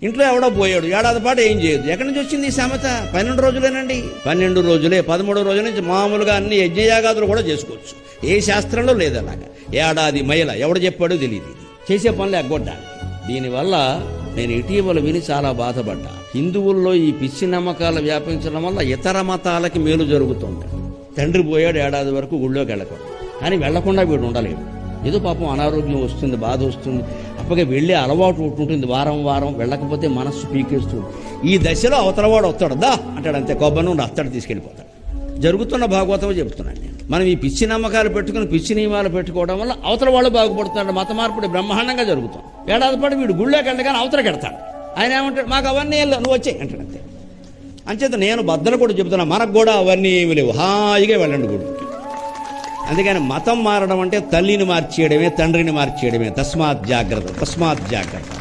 ఇంట్లో ఎవడో పోయాడు, ఏడాది పాటు ఏం చేయదు. ఎక్కడి నుంచి వచ్చింది ఈ సామెత? 12 రోజులేనండి. 12 రోజులే. 13వ రోజు నుంచి మామూలుగా అన్ని యజ్ఞయాగాదులు కూడా చేసుకోవచ్చు. ఏ శాస్త్రంలో లేదు అలాగా. ఏడాది మైల ఎవడు చెప్పాడో తెలియదు. ఇది చేసే పనులు ఎగ్గొట్టాలి. దీనివల్ల నేను ఇటీవల విని చాలా బాధపడ్డా. హిందువుల్లో ఈ పిచ్చి నమ్మకాలు వ్యాపించడం వల్ల ఇతర మతాలకి మేలు జరుగుతుంది. తండ్రి పోయాడు, ఏడాది వరకు గుళ్ళోకి వెళ్ళకూడదు. కానీ వెళ్లకుండా వీడు ఉండలేడు. ఏదో పాపం అనారోగ్యం వస్తుంది, బాధ వస్తుంది, అప్పగే వెళ్ళే అలవాటు ఉంటుంది. వారం వారం వెళ్ళకపోతే మనస్సు పీకేస్తుంది. ఈ దశలో అవతలవాడు వస్తాడు, దా అంటాడు, అంతే కొబ్బరి నుండి అత్తడు తీసుకెళ్ళిపోతాడు. జరుగుతున్న భాగవతం చెబుతున్నాను నేను. మనం ఈ పిచ్చి నమ్మకాలు పెట్టుకుని పిచ్చి నియమాలు పెట్టుకోవడం వల్ల అవతల వాళ్ళు బాగుపడుతున్నాడు. మత మార్పుడు బ్రహ్మాండంగా జరుగుతుంది. ఏడాది పాటు వీడు గుళ్ళోకి వెళ్ళగానే అవతలకి వెడతాడు. ఆయన ఏమంటాడు, మాకు అవన్నీ నువ్వు వచ్చాయి అంటాడు, అంతే. అంచేత నేను బద్దలు కూడా చెబుతున్నా, మనకు కూడా అవన్నీ ఏమి లేవు, హాయిగా వెళ్ళండి గుడికి. అందుకని మతం మారడం అంటే తల్లిని మార్చేయడమే, తండ్రిని మార్చేయడమే. తస్మాత్ జాగ్రత్త, తస్మాత్ జాగ్రత్త.